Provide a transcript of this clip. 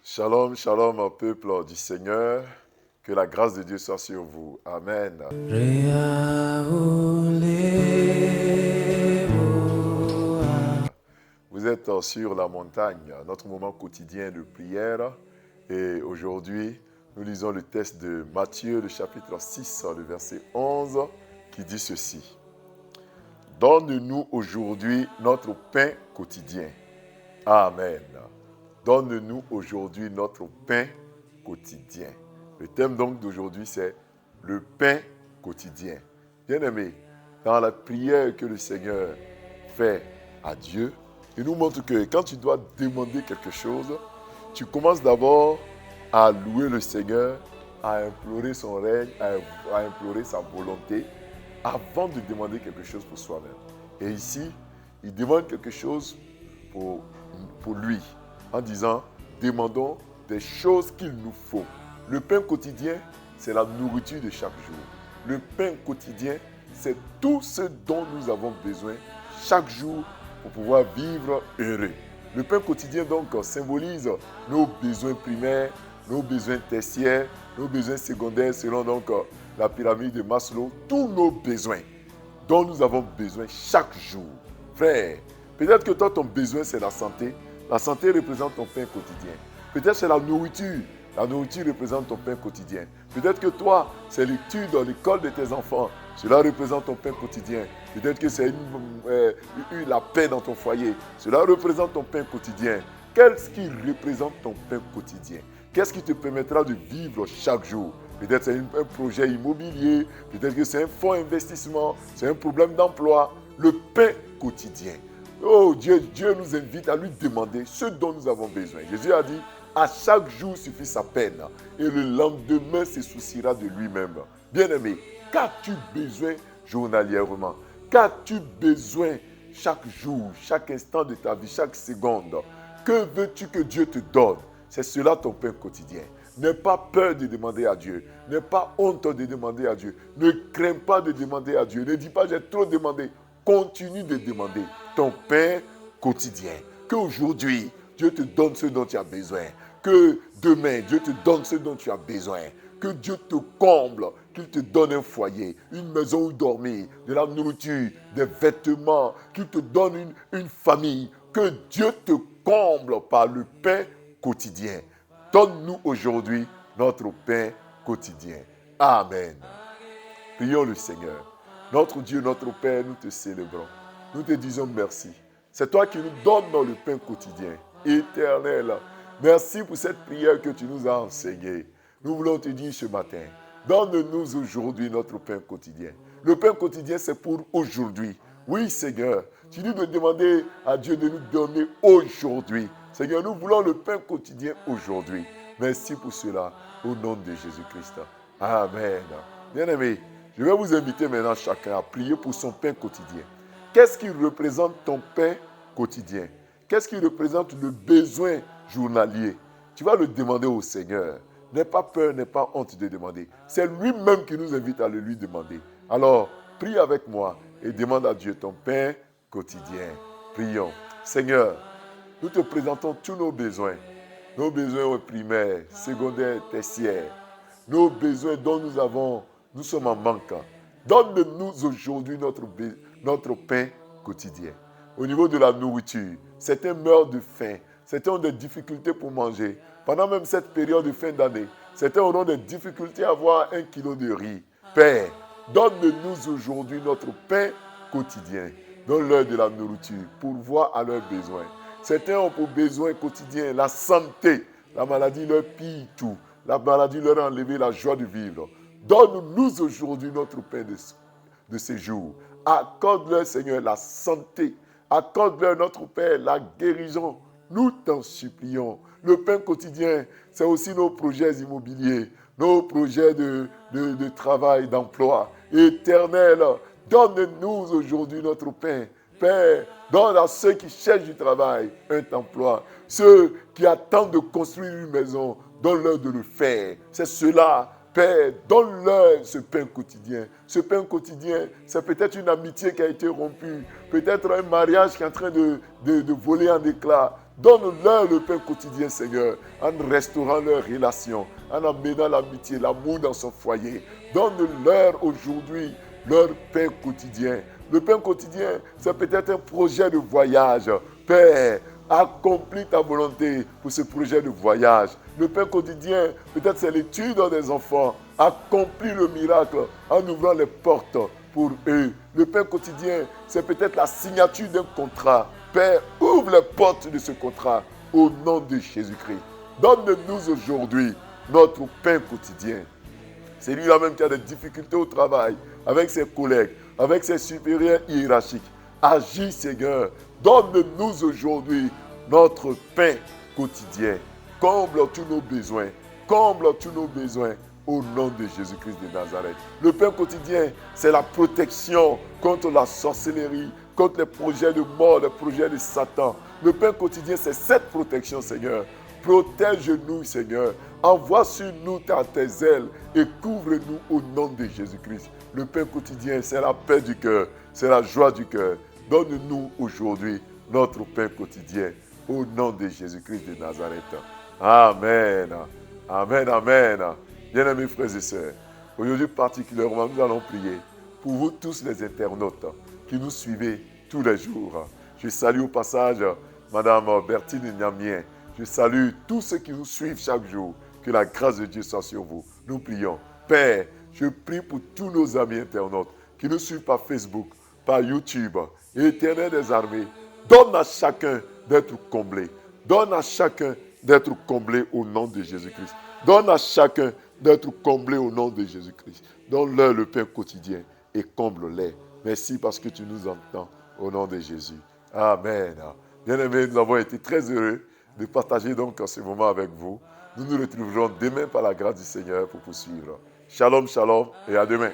Shalom, shalom au peuple du Seigneur. Que la grâce de Dieu soit sur vous. Amen. Vous êtes sur la montagne, notre moment quotidien de prière. Et aujourd'hui, nous lisons le texte de Matthieu, le chapitre 6, le verset 11, qui dit ceci. Donne-nous aujourd'hui notre pain quotidien. Amen. Donne-nous aujourd'hui notre pain quotidien. Le thème donc d'aujourd'hui, c'est le pain quotidien. Bien-aimés, dans la prière que le Seigneur fait à Dieu, il nous montre que quand tu dois demander quelque chose, tu commences d'abord à louer le Seigneur, à implorer son règne, à implorer sa volonté, avant de demander quelque chose pour soi-même. Et ici, il demande quelque chose pour lui, en disant, demandons des choses qu'il nous faut. Le pain quotidien, c'est la nourriture de chaque jour. Le pain quotidien, c'est tout ce dont nous avons besoin chaque jour pour pouvoir vivre heureux. Le pain quotidien, donc, symbolise nos besoins primaires, nos besoins tertiaires, nos besoins secondaires, selon donc la pyramide de Maslow, tous nos besoins dont nous avons besoin chaque jour. Frère, peut-être que toi, ton besoin, c'est la santé. La santé représente ton pain quotidien. Peut-être c'est la nourriture. La nourriture représente ton pain quotidien. Peut-être que toi, c'est l'étude dans l'école de tes enfants. Cela représente ton pain quotidien. Peut-être que c'est la paix dans ton foyer. Cela représente ton pain quotidien. Qu'est-ce qui représente ton pain quotidien? Qu'est-ce qui te permettra de vivre chaque jour? Peut-être c'est un projet immobilier, peut-être que c'est un fonds investissement, c'est un problème d'emploi. Le pain quotidien. Oh, Dieu nous invite à lui demander ce dont nous avons besoin. Jésus a dit, à chaque jour suffit sa peine et le lendemain se souciera de lui-même. Bien-aimé, qu'as-tu besoin journalièrement? Qu'as-tu besoin chaque jour, chaque instant de ta vie, chaque seconde? Que veux-tu que Dieu te donne? C'est cela ton pain quotidien. N'aie pas peur de demander à Dieu. N'aie pas honte de demander à Dieu. Ne crains pas de demander à Dieu. Ne dis pas j'ai trop demandé. Continue de demander ton pain quotidien. Qu'aujourd'hui, Dieu te donne ce dont tu as besoin. Que demain, Dieu te donne ce dont tu as besoin. Que Dieu te comble, qu'il te donne un foyer, une maison où dormir, de la nourriture, des vêtements, qu'il te donne une famille. Que Dieu te comble par le pain quotidien. Donne-nous aujourd'hui notre pain quotidien. Amen. Prions le Seigneur. Notre Dieu, notre Père, nous te célébrons. Nous te disons merci. C'est toi qui nous donnes le pain quotidien. Éternel, merci pour cette prière que tu nous as enseignée. Nous voulons te dire ce matin, donne-nous aujourd'hui notre pain quotidien. Le pain quotidien, c'est pour aujourd'hui. Oui, Seigneur, tu nous de demander à Dieu de nous donner aujourd'hui. Seigneur, nous voulons le pain quotidien aujourd'hui. Merci pour cela, au nom de Jésus-Christ. Amen. Bien-aimés, je vais vous inviter maintenant chacun à prier pour son pain quotidien. Qu'est-ce qui représente ton pain quotidien? Qu'est-ce qui représente le besoin journalier? Tu vas le demander au Seigneur. N'aie pas peur, n'aie pas honte de demander. C'est lui-même qui nous invite à le lui demander. Alors, prie avec moi et demande à Dieu ton pain quotidien. Prions. Seigneur, nous te présentons tous nos besoins primaires, secondaires, tertiaires, nos besoins dont nous sommes en manque. Donne-nous aujourd'hui notre pain quotidien. Au niveau de la nourriture, certains meurent de faim, certains ont des difficultés pour manger. Pendant même cette période de fin d'année, certains auront des difficultés à avoir 1 kilo de riz. Père, donne-nous aujourd'hui notre pain quotidien. Donne-leur de la nourriture pour voir à leurs besoins. Certains ont pour besoin quotidien la santé. La maladie leur pille tout. La maladie leur a enlevé la joie de vivre. Donne-nous aujourd'hui notre pain de ces jours. Accorde-leur, Seigneur, la santé. Accorde-leur, notre Père, la guérison. Nous t'en supplions. Le pain quotidien, c'est aussi nos projets immobiliers, nos projets de travail, d'emploi. Éternel, donne-nous aujourd'hui notre pain. Père, donne à ceux qui cherchent du travail un emploi. Ceux qui attendent de construire une maison, donne-leur de le faire. C'est cela, Père, donne-leur ce pain quotidien. Ce pain quotidien, c'est peut-être une amitié qui a été rompue, peut-être un mariage qui est en train de voler en éclats. Donne-leur le pain quotidien, Seigneur, en restaurant leurs relations, en amenant l'amitié, l'amour dans son foyer. Donne-leur aujourd'hui leur pain quotidien. Le pain quotidien, c'est peut-être un projet de voyage. Père, accomplis ta volonté pour ce projet de voyage. Le pain quotidien, peut-être c'est l'étude des enfants. Accomplis le miracle en ouvrant les portes pour eux. Le pain quotidien, c'est peut-être la signature d'un contrat. Père, ouvre les portes de ce contrat au nom de Jésus-Christ. Donne-nous aujourd'hui notre pain quotidien. C'est lui-là même qui a des difficultés au travail, avec ses collègues, avec ses supérieurs hiérarchiques. Agis, Seigneur. Donne-nous aujourd'hui notre pain quotidien. Comble tous nos besoins. Comble tous nos besoins au nom de Jésus-Christ de Nazareth. Le pain quotidien, c'est la protection contre la sorcellerie, contre les projets de mort, les projets de Satan. Le pain quotidien, c'est cette protection, Seigneur. Protège-nous, Seigneur. Envoie sur nous tes ailes et couvre-nous au nom de Jésus-Christ. Le pain quotidien, c'est la paix du cœur, c'est la joie du cœur. Donne-nous aujourd'hui notre pain quotidien au nom de Jésus-Christ de Nazareth. Amen. Amen, amen. Bien-aimés frères et sœurs, aujourd'hui particulièrement, nous allons prier pour vous tous les internautes qui nous suivez tous les jours. Je salue au passage Madame Bertine Niamien. Je salue tous ceux qui nous suivent chaque jour. Que la grâce de Dieu soit sur vous. Nous prions. Père, je prie pour tous nos amis internautes qui nous suivent par Facebook, par YouTube. Éternel des armées, donne à chacun d'être comblé. Donne à chacun d'être comblé au nom de Jésus-Christ. Donne à chacun d'être comblé au nom de Jésus-Christ. Donne-leur le pain quotidien et comble-les. Merci parce que tu nous entends au nom de Jésus. Amen. Bien-aimés, nous avons été très heureux de partager donc ce moment avec vous. Nous nous retrouverons demain par la grâce du Seigneur pour poursuivre. Shalom, shalom et à demain.